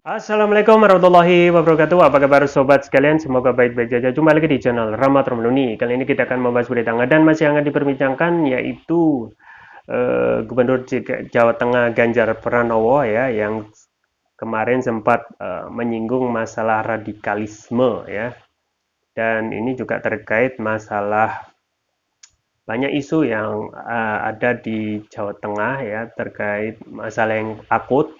Assalamualaikum warahmatullahi wabarakatuh. Apa kabar sobat sekalian? Semoga baik-baik saja. Jumpa lagi di channel Rahmat Romluni. Kali ini kita akan membahas berita hangat dan masih hangat diperbincangkan, yaitu Gubernur Jawa Tengah Ganjar Pranowo ya, yang kemarin sempat menyinggung masalah radikalisme ya. Dan ini juga terkait masalah banyak isu yang ada di Jawa Tengah ya, terkait masalah yang akut,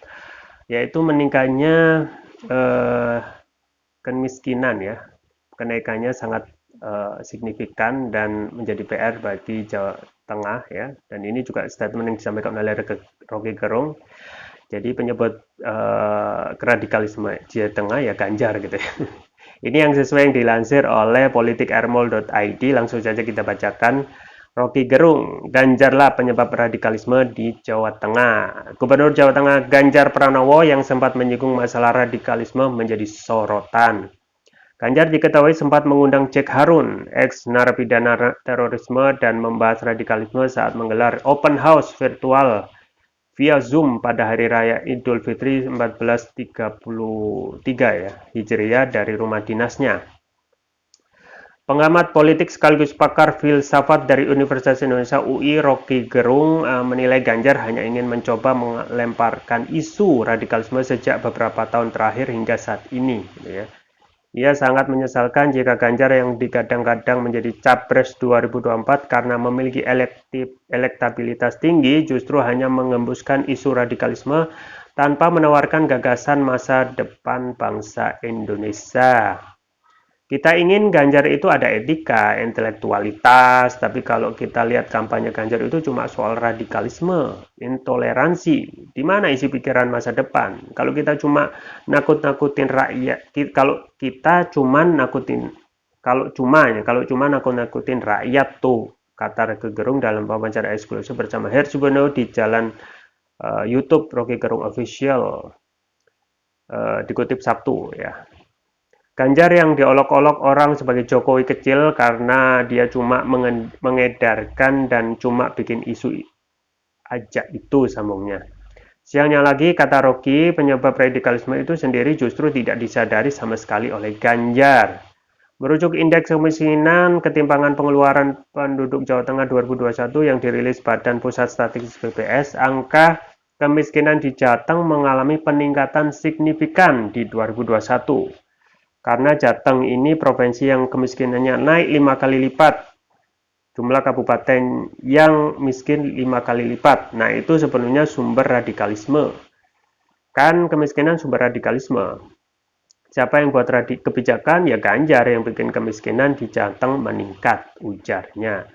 yaitu meningkatnya eh, kemiskinan ya. Kenaikannya sangat signifikan dan menjadi PR bagi Jawa Tengah ya. Dan ini juga statement yang disampaikan oleh Rocky Gerung. Jadi penyebut radikalisme Jawa Tengah ya Ganjar gitu ya. Ini yang sesuai yang dilansir oleh politikermol.id. Langsung saja kita bacakan. Rocky Gerung, Ganjarlah penyebab radikalisme di Jawa Tengah. Gubernur Jawa Tengah Ganjar Pranowo yang sempat menyinggung masalah radikalisme menjadi sorotan. Ganjar diketahui sempat mengundang Jack Harun, ex-narapidana terorisme, dan membahas radikalisme saat menggelar open house virtual via Zoom pada Hari Raya Idul Fitri 1433 ya, Hijriah dari rumah dinasnya. Pengamat politik sekaligus pakar filsafat dari Universitas Indonesia UI, Rocky Gerung, menilai Ganjar hanya ingin mencoba melemparkan isu radikalisme sejak beberapa tahun terakhir hingga saat ini. Gitu ya. Ia sangat menyesalkan jika Ganjar yang digadang-gadang menjadi Capres 2024 karena memiliki elektabilitas tinggi justru hanya mengembuskan isu radikalisme tanpa menawarkan gagasan masa depan bangsa Indonesia. Kita ingin Ganjar itu ada etika, intelektualitas, tapi kalau kita lihat kampanye Ganjar itu cuma soal radikalisme, intoleransi. Di mana isi pikiran masa depan? Kalau kita cuma nakut-nakutin rakyat, kalau kita cuma nakutin, kalau cuma nakut-nakutin rakyat tuh, kata Rocky Gerung dalam wawancara eksklusif bersama Hersubono di jalan YouTube Rocky Gerung Official, dikutip Sabtu ya. Ganjar yang diolok-olok orang sebagai Jokowi kecil karena dia cuma mengedarkan dan cuma bikin isu aja itu sambungnya. Siangnya lagi, kata Rocky, penyebab radikalisme itu sendiri justru tidak disadari sama sekali oleh Ganjar. Merujuk indeks kemiskinan ketimpangan pengeluaran penduduk Jawa Tengah 2021 yang dirilis Badan Pusat Statistik BPS, angka kemiskinan di Jateng mengalami peningkatan signifikan di 2021. Karena Jateng ini provinsi yang kemiskinannya naik 5 kali lipat, jumlah kabupaten yang miskin 5 kali lipat. Nah, itu sepenuhnya sumber radikalisme. Kan kemiskinan sumber radikalisme. Siapa yang buat kebijakan? Ya Ganjar yang bikin kemiskinan di Jateng meningkat, ujarnya.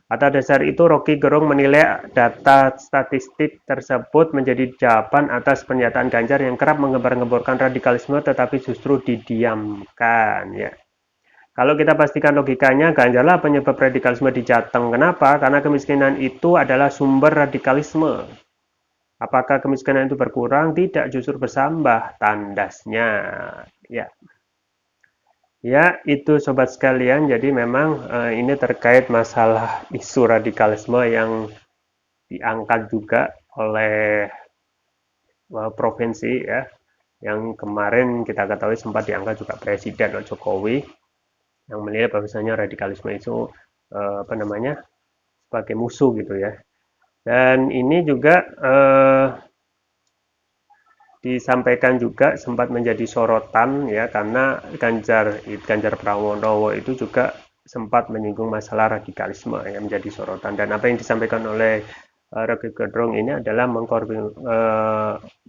Atas dasar itu, Rocky Gerung menilai data statistik tersebut menjadi jawaban atas pernyataan Ganjar yang kerap mengembar-gemborkan radikalisme tetapi justru didiamkan. Ya. Kalau kita pastikan logikanya, Ganjarlah penyebab radikalisme di Jateng. Kenapa? Karena kemiskinan itu adalah sumber radikalisme. Apakah kemiskinan itu berkurang? Tidak, justru bertambah tandasnya. Ya, ya, itu sobat sekalian. Jadi memang ini terkait masalah isu radikalisme yang diangkat juga oleh provinsi ya, yang kemarin kita ketahui sempat diangkat juga Presiden Jokowi yang menilai bahwasanya radikalisme itu apa namanya sebagai musuh gitu ya. Dan ini juga disampaikan juga sempat menjadi sorotan ya karena Ganjar Pranowo itu juga sempat menyinggung masalah radikalisme yang menjadi sorotan, dan apa yang disampaikan oleh Rocky Gerung ini adalah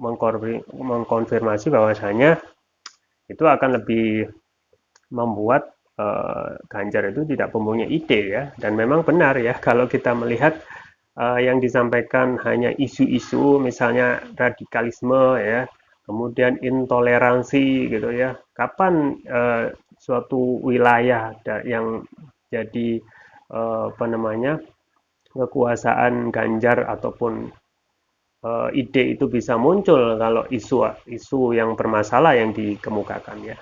mengkonfirmasi bahwasanya itu akan lebih membuat Ganjar itu tidak mempunyai ide ya, dan memang benar ya kalau kita melihat yang disampaikan hanya isu-isu misalnya radikalisme ya, kemudian intoleransi gitu ya. Kapan suatu wilayah yang jadi apa namanya kekuasaan Ganjar ataupun ide itu bisa muncul kalau isu-isu yang bermasalah yang dikemukakan ya.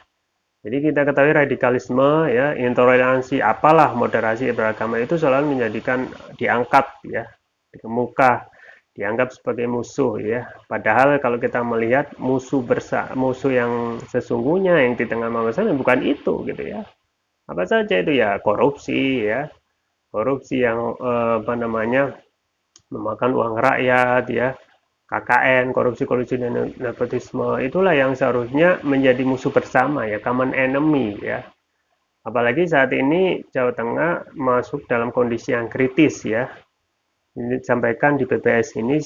Jadi kita ketahui radikalisme ya, intoleransi, apalah moderasi beragama itu selalu menjadikan diangkat ya di muka dianggap sebagai musuh ya. Padahal kalau kita melihat musuh yang sesungguhnya yang di tengah masyarakat bukan itu gitu ya. Apa saja itu ya korupsi ya, korupsi yang apa namanya memakan uang rakyat ya, KKN, korupsi-korupsi dan nepotisme itulah yang seharusnya menjadi musuh bersama ya, common enemy ya. Apalagi saat ini Jawa Tengah masuk dalam kondisi yang kritis ya. Ini disampaikan di BPS ini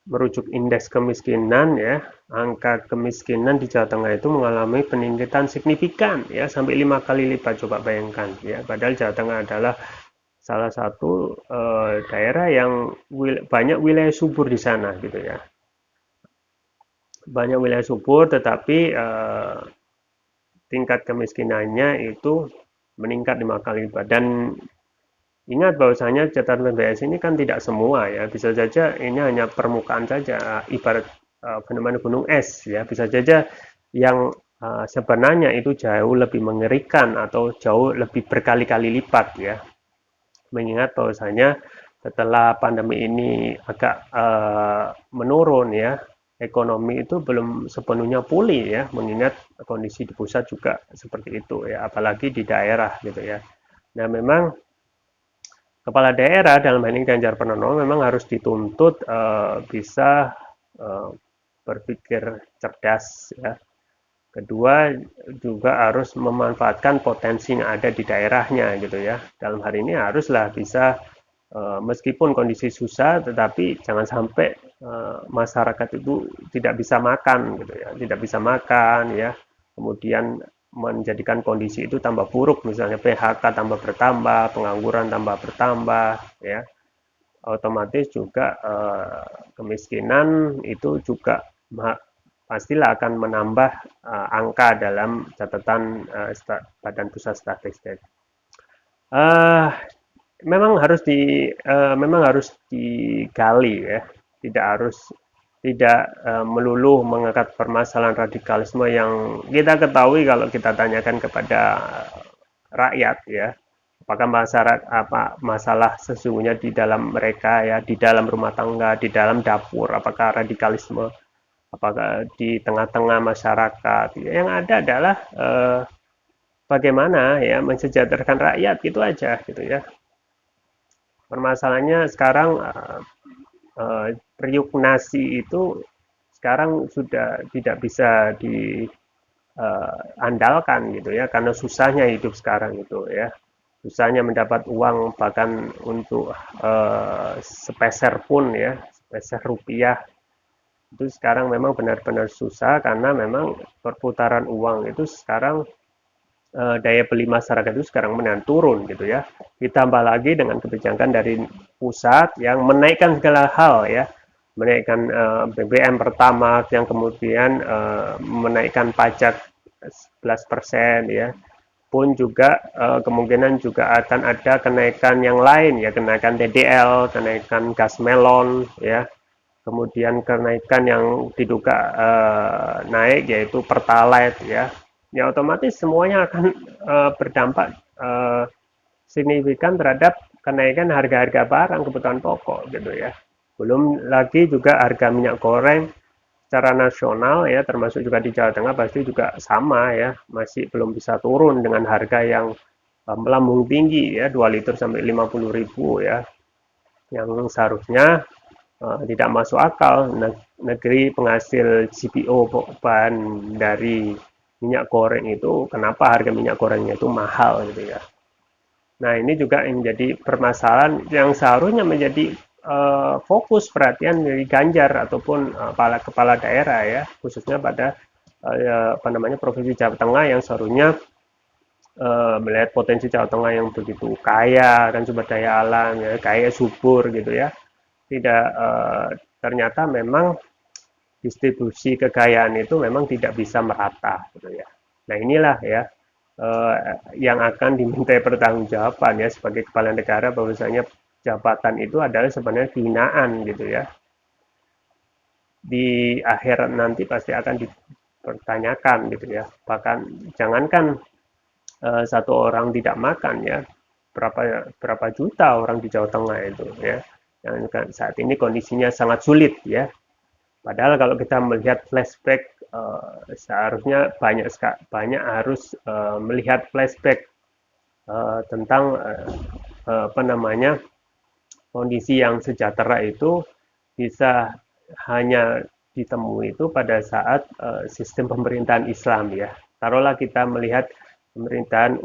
merujuk indeks kemiskinan ya, angka kemiskinan di Jawa Tengah itu mengalami peningkatan signifikan ya, sampai 5 kali lipat, coba bayangkan ya. Padahal Jawa Tengah adalah salah satu daerah yang banyak wilayah subur di sana gitu ya. Banyak wilayah subur tetapi tingkat kemiskinannya itu meningkat 5 kali lipat. Dan ingat bahwasanya catatan BPS ini kan tidak semua ya, bisa saja ini hanya permukaan saja, ibarat fenomena gunung es ya, bisa saja yang sebenarnya itu jauh lebih mengerikan atau jauh lebih berkali-kali lipat ya. Mengingat bahwasanya setelah pandemi ini agak menurun ya, ekonomi itu belum sepenuhnya pulih ya, mengingat kondisi di pusat juga seperti itu ya, apalagi di daerah gitu ya. Nah memang kepala daerah dalam hal ini Ganjar Pranowo memang harus dituntut bisa berpikir cerdas ya. Kedua juga harus memanfaatkan potensi yang ada di daerahnya gitu ya. Dalam hari ini haruslah bisa meskipun kondisi susah tetapi jangan sampai masyarakat itu tidak bisa makan gitu ya, tidak bisa makan ya. Kemudian menjadikan kondisi itu tambah buruk, misalnya PHK tambah bertambah, pengangguran tambah bertambah ya, otomatis juga kemiskinan itu juga pastilah akan menambah angka dalam catatan Badan Pusat Statistik. Uh, memang harus digali ya, tidak harus tidak melulu mengangkat permasalahan radikalisme yang kita ketahui kalau kita tanyakan kepada rakyat ya, apakah masalah sesungguhnya di dalam mereka ya, di dalam rumah tangga, di dalam dapur, apakah radikalisme, apakah di tengah-tengah masyarakat ya, yang ada adalah bagaimana ya mensejahterakan rakyat, gitu aja gitu ya. Permasalahannya sekarang periuk nasi itu sekarang sudah tidak bisa diandalkan gitu ya, karena susahnya hidup sekarang itu ya, susahnya mendapat uang bahkan untuk sepeser pun ya, sepeser rupiah itu sekarang memang benar-benar susah, karena memang perputaran uang itu sekarang daya beli masyarakat itu sekarang turun gitu ya. Ditambah lagi dengan kebijakan dari pusat yang menaikkan segala hal ya, menaikkan BBM pertama, yang kemudian menaikkan pajak 11% ya, pun juga kemungkinan juga akan ada kenaikan yang lain ya, kenaikan TDL, kenaikan gas melon ya, kemudian kenaikan yang diduga naik yaitu pertalite ya. Ya otomatis semuanya akan berdampak signifikan terhadap kenaikan harga-harga barang kebutuhan pokok gitu ya. Belum lagi juga harga minyak goreng secara nasional ya, termasuk juga di Jawa Tengah pasti juga sama ya, masih belum bisa turun dengan harga yang melambung tinggi ya, 2 liter sampai 50.000 ya, yang seharusnya tidak masuk akal. Negeri penghasil CPO bahan dari minyak goreng itu, kenapa harga minyak gorengnya itu mahal gitu ya. Nah ini juga menjadi permasalahan yang seharusnya menjadi fokus perhatian dari Ganjar ataupun kepala daerah ya, khususnya pada apa namanya Provinsi Jawa Tengah yang seharusnya melihat potensi Jawa Tengah yang begitu kaya dan sumber daya alam ya, kaya subur gitu ya. Tidak ternyata memang distribusi kekayaan itu memang tidak bisa merata gitu ya. Nah inilah ya yang akan dimintai pertanggungjawaban ya sebagai kepala negara, bahwasanya jabatan itu adalah sebenarnya hinaan gitu ya. Di akhirat nanti pasti akan dipertanyakan gitu ya. Bahkan jangankan satu orang tidak makan ya, berapa juta orang di Jawa Tengah itu ya, yang saat ini kondisinya sangat sulit ya. Padahal kalau kita melihat flashback, seharusnya banyak harus melihat flashback tentang apa namanya, kondisi yang sejahtera itu bisa hanya ditemui itu pada saat sistem pemerintahan Islam ya. Taruhlah kita melihat pemerintahan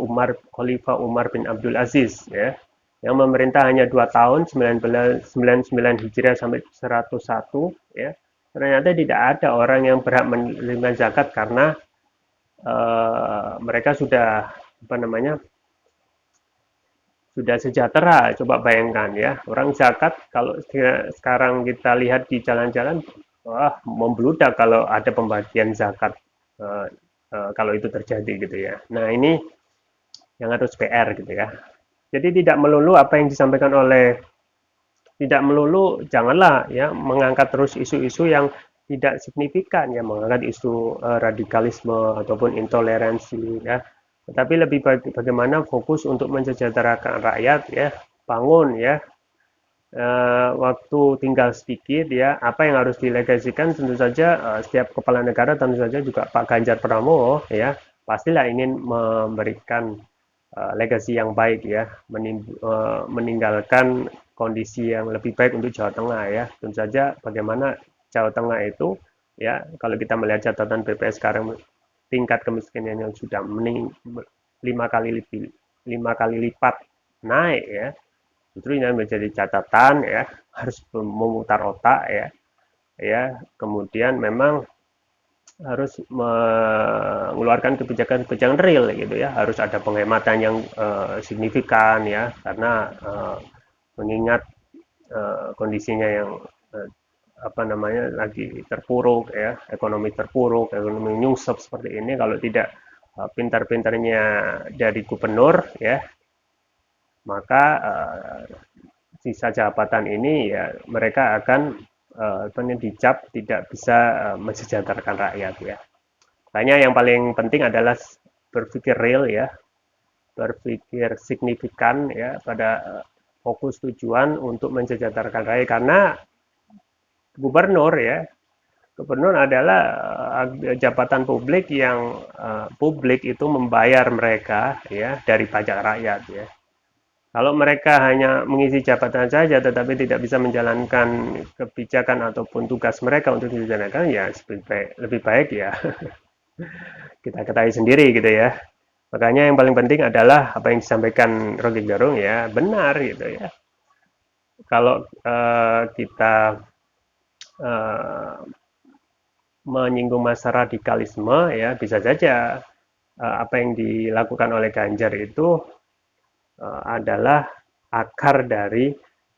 Khalifah Umar bin Abdul Aziz ya, yang memerintah hanya 2 tahun 99 Hijriah sampai 101 ya. Ternyata tidak ada orang yang berhak menerima zakat karena mereka sudah apa namanya, sudah sejahtera. Coba bayangkan ya, orang zakat kalau sekarang kita lihat di jalan-jalan, wah membludak kalau ada pembagian zakat, kalau itu terjadi gitu ya. Nah ini yang harus PR gitu ya. Jadi tidak melulu apa yang disampaikan oleh, tidak melulu, janganlah ya mengangkat terus isu-isu yang tidak signifikan ya, mengangkat isu radikalisme ataupun intoleransi ya, tetapi lebih bagaimana fokus untuk mensejahterakan rakyat ya, bangun ya, waktu tinggal sedikit ya, apa yang harus dilegasikan tentu saja setiap kepala negara, tentu saja juga Pak Ganjar Pranowo ya, pastilah ingin memberikan legasi yang baik ya, meninggalkan kondisi yang lebih baik untuk Jawa Tengah ya. Tentu saja bagaimana Jawa Tengah itu ya, kalau kita melihat catatan BPS sekarang tingkat kemiskinan yang sudah 5 kali lipat naik ya, justru ini menjadi catatan ya, harus memutar otak ya, kemudian memang harus mengeluarkan kebijakan-kebijakan real gitu ya, harus ada penghematan yang signifikan ya, karena mengingat kondisinya yang apa namanya lagi terpuruk ya, ekonomi terpuruk, ekonomi nyungsep seperti ini, kalau tidak pintar-pintarnya dari gubernur ya, maka sisa jabatan ini ya mereka akan dicap tidak bisa mensejahterakan rakyat ya. Makanya yang paling penting adalah berpikir real ya, berpikir signifikan ya, pada fokus tujuan untuk mensejahterakan rakyat, karena gubernur ya, gubernur adalah jabatan publik yang publik itu membayar mereka ya dari pajak rakyat ya. Kalau mereka hanya mengisi jabatan saja tetapi tidak bisa menjalankan kebijakan ataupun tugas mereka untuk dijalankan, ya lebih baik ya kita ketahui sendiri gitu ya. Makanya yang paling penting adalah apa yang disampaikan Rocky Gerung ya, benar gitu ya. Kalau kita menyinggung masa radikalisme ya, bisa saja apa yang dilakukan oleh Ganjar itu adalah akar dari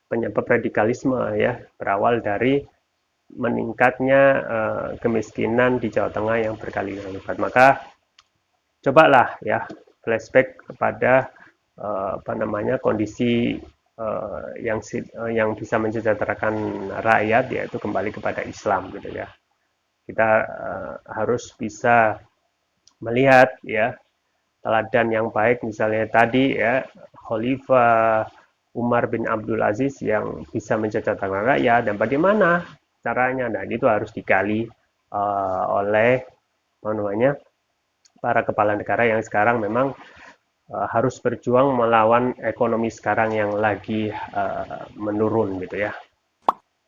penyebab radikalisme ya, berawal dari meningkatnya kemiskinan di Jawa Tengah yang berkali-kali lipat. Maka cobalah ya flashback kepada apa namanya, kondisi yang bisa mensejahterakan rakyat, yaitu kembali kepada Islam gitu ya. Kita harus bisa melihat ya teladan yang baik, misalnya tadi ya Khalifah Umar bin Abdul Aziz yang bisa mensejahterakan rakyat, dan bagaimana caranya. Nah itu harus digali oleh apa namanya, para kepala negara yang sekarang memang harus berjuang melawan ekonomi sekarang yang lagi menurun gitu ya.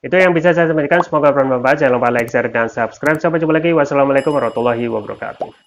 Itu yang bisa saya sampaikan, semoga bermanfaat. Jangan lupa like, share, dan subscribe. Sampai jumpa lagi. Wassalamualaikum warahmatullahi wabarakatuh.